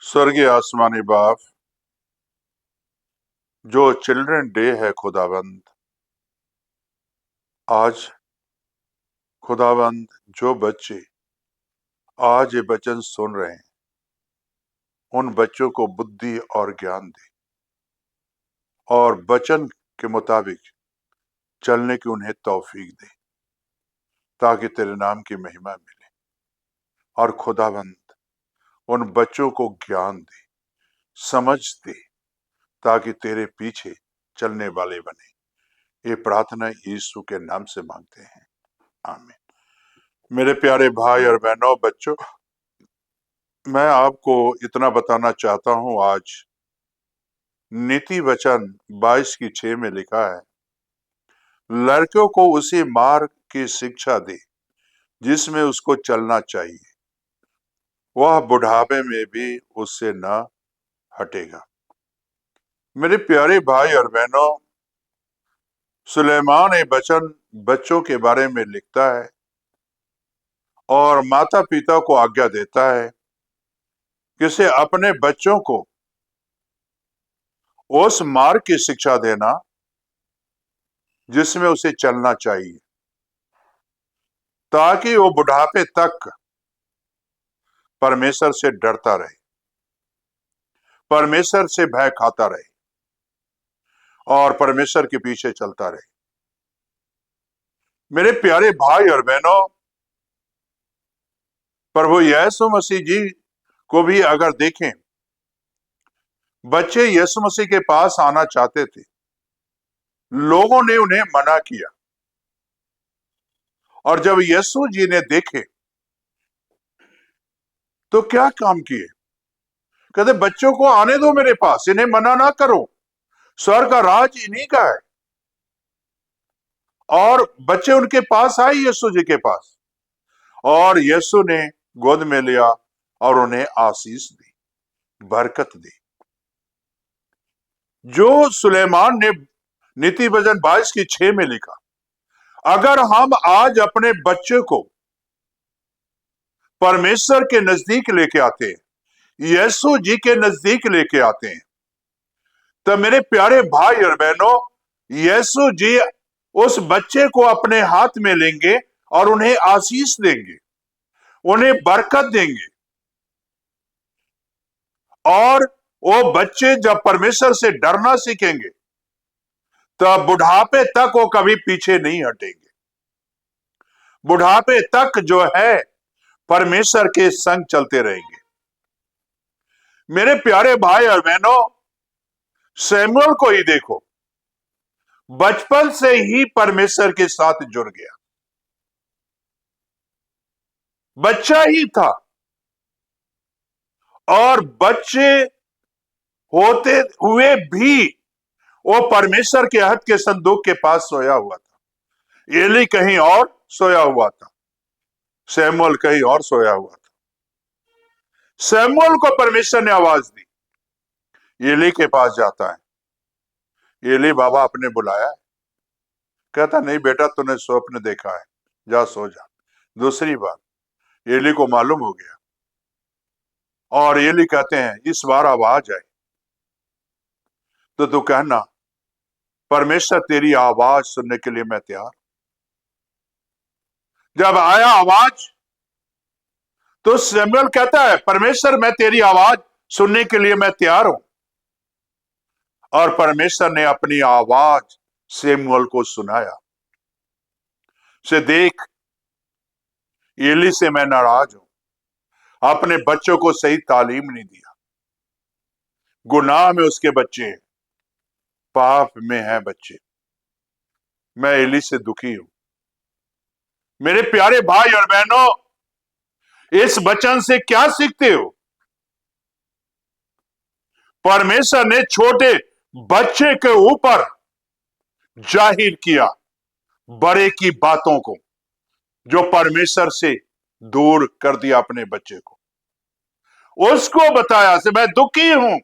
स्वर्गीय आसमानी बाप, जो चिल्ड्रन डे है खुदाबंद, आज खुदाबंद जो बच्चे आज ये वचन सुन रहे हैं, उन बच्चों को बुद्धि और ज्ञान दे और वचन के मुताबिक चलने की उन्हें तौफीक दे, ताकि तेरे नाम की महिमा मिले। और खुदाबंद उन बच्चों को ज्ञान दे, समझ दे, ताकि तेरे पीछे चलने वाले बने। ये प्रार्थना यीशु के नाम से मांगते हैं, आमीन। मेरे प्यारे भाई और बहनों, बच्चों, मैं आपको इतना बताना चाहता हूं। आज नीति वचन 22:6 में लिखा है, लड़कियों को उसी मार्ग की शिक्षा दे जिसमें उसको चलना चाहिए, वह बुढ़ापे में भी उससे न हटेगा। मेरे प्यारे भाई और बहनों, सुलेमान ये वचन बच्चों के बारे में लिखता है और माता पिता को आज्ञा देता है कि उसे अपने बच्चों को उस मार्ग की शिक्षा देना जिसमें उसे चलना चाहिए, ताकि वो बुढ़ापे तक परमेश्वर से डरता रहे, परमेश्वर से भय खाता रहे और परमेश्वर के पीछे चलता रहे। मेरे प्यारे भाई और बहनों, प्रभु यीशु मसीह जी को भी अगर देखें, बच्चे यीशु मसीह के पास आना चाहते थे, लोगों ने उन्हें मना किया। और जब यीशु जी ने देखे तो क्या काम किए? कहते बच्चों को आने दो मेरे पास, इन्हें मना ना करो, स्वर्ग का राज इन्हीं का है। और बच्चे उनके पास आए, यीशु जी के पास, और यीशु ने गोद में लिया और उन्हें आशीष दी, बरकत दी। जो सुलेमान ने नीति वचन 22:6 में लिखा, अगर हम आज अपने बच्चे को परमेश्वर के नजदीक लेके आते हैं, यीशु जी के नजदीक लेके आते हैं, तो मेरे प्यारे भाई और बहनों, यीशु जी उस बच्चे को अपने हाथ में लेंगे और उन्हें आशीष देंगे, उन्हें बरकत देंगे। और वो बच्चे जब परमेश्वर से डरना सीखेंगे, तो बुढ़ापे तक वो कभी पीछे नहीं हटेंगे। बुढ़ापे तक जो है परमेश्वर के संग चलते रहेंगे। मेरे प्यारे भाई और बहनों, सैमुअल को ही देखो, बचपन से ही परमेश्वर के साथ जुड़ गया, बच्चा ही था, और बच्चे होते हुए भी वो परमेश्वर के हद के संदूक के पास सोया हुआ था। एली कहीं और सोया हुआ था, सैमुअल कहीं और सोया हुआ था। सैमुअल को परमेश्वर ने आवाज दी, एली के पास जाता है। एली बाबा आपने बुलाया है? कहता नहीं बेटा, तूने स्वप्न देखा है, जा सो जा। दूसरी बार एली को मालूम हो गया, और एली कहते हैं इस बार आवाज आई तो तू कहना, परमेश्वर तेरी आवाज सुनने के लिए मैं तैयार। जब आया आवाज तो सैमुअल कहता है, परमेश्वर मैं तेरी आवाज सुनने के लिए मैं तैयार हूं। और परमेश्वर ने अपनी आवाज सैमुअल को सुनाया, से देख, एली से मैं नाराज हूं, अपने बच्चों को सही तालीम नहीं दिया, गुनाह में उसके बच्चे हैं, पाप में हैं बच्चे, मैं एली से दुखी हूं। मेरे प्यारे भाई और बहनों, इस वचन से क्या सीखते हो? परमेश्वर ने छोटे बच्चे के ऊपर जाहिर किया बड़े की बातों को, जो परमेश्वर से दूर कर दिया अपने बच्चे को, उसको बताया से मैं दुखी हूं।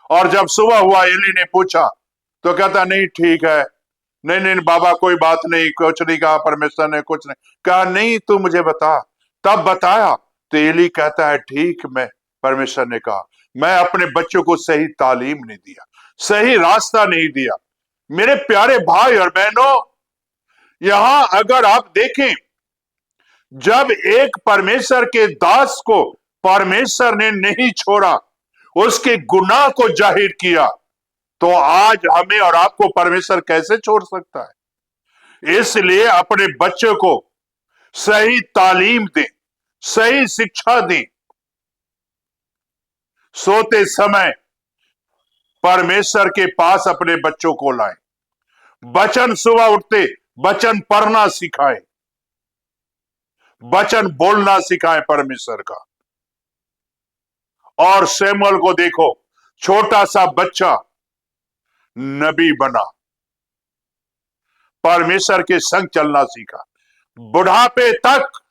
और जब सुबह हुआ, एली ने पूछा तो कहता नहीं ठीक है, नहीं नहीं बाबा कोई बात नहीं, कुछ नहीं कहा, परमेश्वर ने कुछ नहीं कहा, नहीं तू मुझे बता। तब बताया तो एली कहता है, ठीक, मैं, परमेश्वर ने कहा, मैं अपने बच्चों को सही तालीम नहीं दिया, सही रास्ता नहीं दिया। मेरे प्यारे भाई और बहनों, यहां अगर आप देखें, जब एक परमेश्वर के दास को परमेश्वर ने नहीं छोड़ा, उसके गुनाह को जाहिर किया, तो आज हमें और आपको परमेश्वर कैसे छोड़ सकता है? इसलिए अपने बच्चों को सही तालीम दें, सही शिक्षा दें। सोते समय परमेश्वर के पास अपने बच्चों को लाएं। वचन सुबह उठते वचन पढ़ना सिखाएं, वचन बोलना सिखाएं परमेश्वर का। और शमूएल को देखो, छोटा सा बच्चा नबी बना, परमेश्वर के संग चलना सीखा, बुढ़ापे तक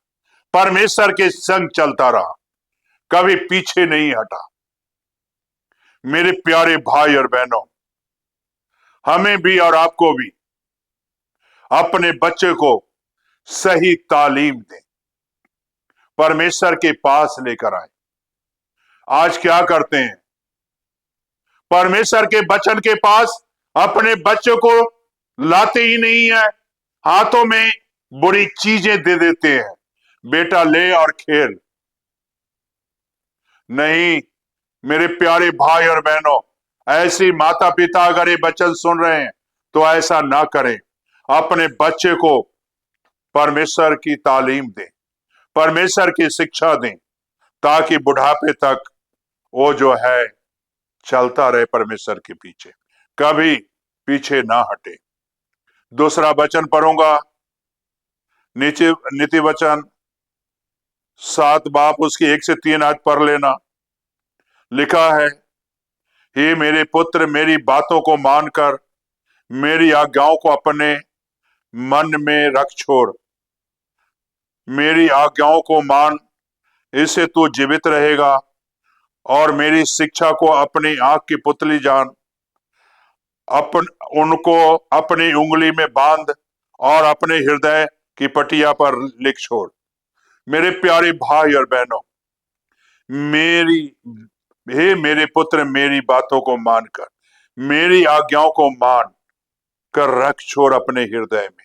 परमेश्वर के संग चलता रहा, कभी पीछे नहीं हटा। मेरे प्यारे भाई और बहनों, हमें भी और आपको भी अपने बच्चे को सही तालीम दें, परमेश्वर के पास लेकर आए। आज क्या करते हैं? परमेश्वर के वचन के पास अपने बच्चों को लाते ही नहीं है, हाथों में बुरी चीजें दे देते हैं, बेटा ले और खेल। नहीं, मेरे प्यारे भाई और बहनों, ऐसी माता पिता अगर ये वचन सुन रहे हैं तो ऐसा ना करें। अपने बच्चे को परमेश्वर की तालीम दें, परमेश्वर की शिक्षा दें, ताकि बुढ़ापे तक वो जो है चलता रहे परमेश्वर के पीछे, कभी पीछे ना हटे। दूसरा वचन पढ़ूंगा, नीचे नीति वचन 7 बाप उसकी 1 से 3 आयत पढ़ लेना। लिखा है, हे मेरे पुत्र, मेरी बातों को मानकर मेरी आज्ञाओं को अपने मन में रख छोड़। मेरी आज्ञाओं को मान, इससे तू जीवित रहेगा, और मेरी शिक्षा को अपनी आंख की पुतली जान। उनको अपनी उंगली में बांध और अपने हृदय की पटिया पर लिख छोड़। मेरे प्यारे भाई और बहनों, हे मेरे पुत्र, मेरी बातों को मानकर मेरी आज्ञाओं को मान कर रख छोड़ अपने हृदय में।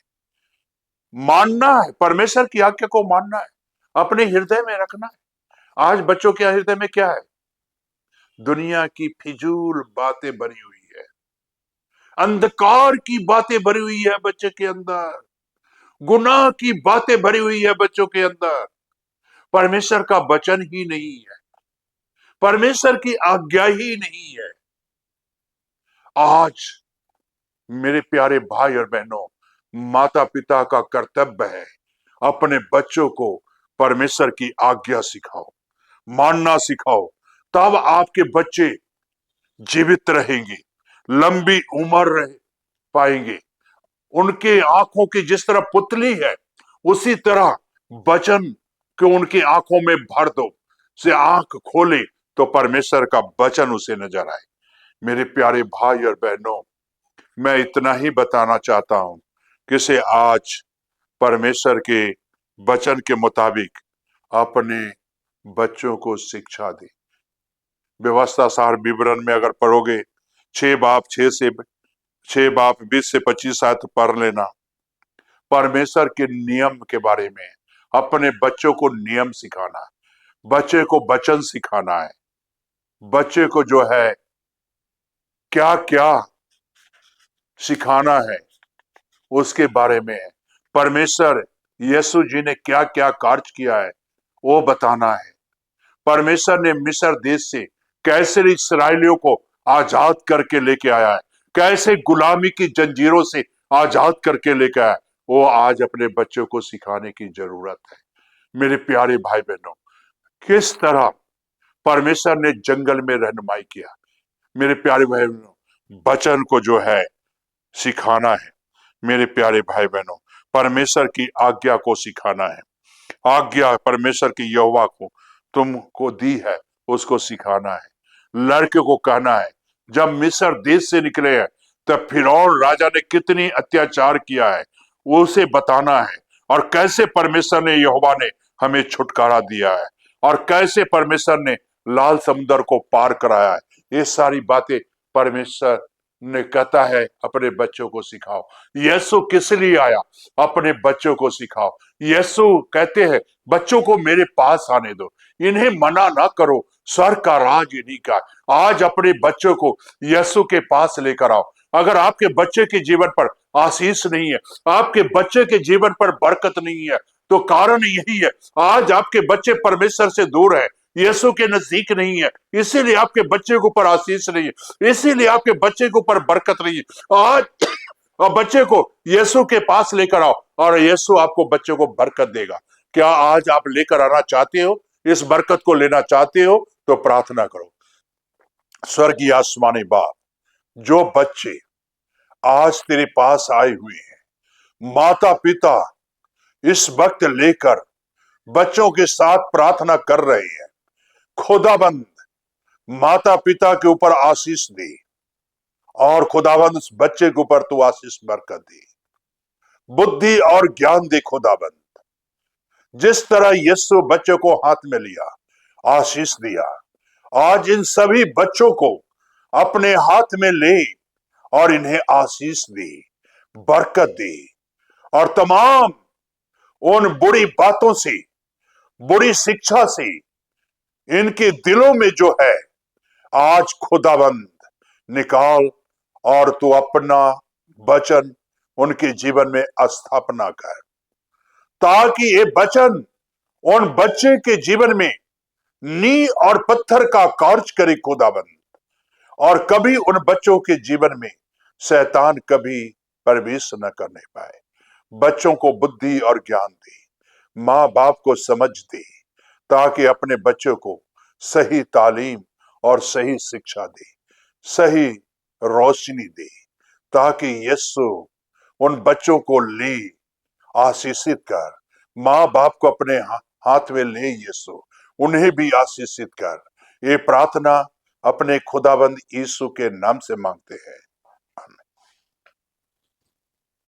मानना है, परमेश्वर की आज्ञा को मानना है, अपने हृदय में रखना है। आज बच्चों के हृदय में क्या है? दुनिया की फिजूल बातें भरी हुई है, अंधकार की बातें भरी हुई है बच्चे के अंदर, गुनाह की बातें भरी हुई है बच्चों के अंदर। परमेश्वर का वचन ही नहीं है, परमेश्वर की आज्ञा ही नहीं है। आज मेरे प्यारे भाई और बहनों, माता पिता का कर्तव्य है अपने बच्चों को परमेश्वर की आज्ञा सिखाओ, मानना सिखाओ। तब आपके बच्चे जीवित रहेंगे, लंबी उम्र रह पाएंगे। उनके आंखों की जिस तरह पुतली है, उसी तरह वचन को उनकी आंखों में भर दो, से आंख खोले तो परमेश्वर का वचन उसे नजर आए। मेरे प्यारे भाई और बहनों, मैं इतना ही बताना चाहता हूं कि से आज परमेश्वर के वचन के मुताबिक अपने बच्चों को शिक्षा दे। व्यवस्था सार विवरण में अगर पढ़ोगे, 6 बाप 20 से 25 आयत पढ़ लेना। परमेश्वर के नियम के बारे में अपने बच्चों को नियम सिखाना है, बच्चे को वचन सिखाना है, बच्चे को जो है क्या क्या सिखाना है उसके बारे में। परमेश्वर यीशु जी ने क्या क्या कार्य किया है वो बताना है। परमेश्वर ने मिस्र देश से कैसे इस्राएलियों को आजाद करके लेके आया है, कैसे गुलामी की जंजीरों से आजाद करके लेके आया, वो आज अपने बच्चों को सिखाने की जरूरत है। मेरे प्यारे भाई बहनों, किस तरह परमेश्वर ने जंगल में रहनुमाई किया, मेरे प्यारे भाई बहनों, वचन को जो है सिखाना है। मेरे प्यारे भाई बहनों, परमेश्वर की आज्ञा को सिखाना है। आज्ञा परमेश्वर की यहोवा को तुमको दी है, उसको सिखाना है। लड़के को कहना है, जब मिस्र देश से निकले हैं तब फिरौन राजा ने कितनी अत्याचार किया है उसे बताना है, और कैसे परमेश्वर ने, यहोवा ने हमें छुटकारा दिया है। और कैसे परमेश्वर ने लाल समुद्र को पार कराया है, ये सारी बातें परमेश्वर ने कहता है अपने बच्चों को सिखाओ। यीशु किस लिए आया? अपने बच्चों को सिखाओ। यीशु कहते हैं बच्चों को मेरे पास आने दो, इन्हें मना ना करो, स्वर्ग का राज इन्हीं का है। आज अपने बच्चों को यीशु के पास लेकर आओ। अगर आपके बच्चे के जीवन पर आशीष नहीं है, आपके बच्चे के जीवन पर बरकत नहीं है, तो कारण यही है, आज आपके बच्चे परमेश्वर से दूर है, यीशु के नजदीक नहीं है, इसीलिए आपके बच्चे के ऊपर आशीष नहीं है, इसीलिए आपके बच्चे के ऊपर बरकत नहीं है। आज और बच्चे को यीशु के पास लेकर आओ और यीशु आपको बच्चे को बरकत देगा। क्या आज आप लेकर आना चाहते हो? इस बरकत को लेना चाहते हो तो प्रार्थना करो। स्वर्गीय आसमानी बाप, जो बच्चे आज तेरे पास आए हुए हैं, माता पिता इस वक्त लेकर बच्चों के साथ प्रार्थना कर रहे हैं, खुदाबंद माता पिता के ऊपर आशीष दे और खुदाबंद उस बच्चे के ऊपर तू आशीष बरकत दे, बुद्धि और ज्ञान दे खुदाबंद। जिस तरह यीशु बच्चों को हाथ में लिया, आशीष दिया, आज इन सभी बच्चों को अपने हाथ में ले और इन्हें आशीष दे, बरकत दे और तमाम उन बुरी बातों से, बुरी शिक्षा से इनके दिलों में जो है आज खुदाबंद निकाल और तू अपना वचन उनके जीवन में स्थापना कर, ताकि ये वचन उन बच्चे के जीवन में नींव और पत्थर का कार्य करे खुदाबंद, और कभी उन बच्चों के जीवन में शैतान कभी प्रवेश न करने पाए। बच्चों को बुद्धि और ज्ञान दे, माँ बाप को समझ दे, ताकि अपने बच्चों को सही तालीम और सही शिक्षा दे, सही रोशनी दे, ताकि यीशु उन बच्चों को ले आशीषित कर, माँ बाप को अपने हाथ में ले यीशु उन्हें भी आशीषित कर। ये प्रार्थना अपने खुदाबंद यीशु के नाम से मांगते हैं,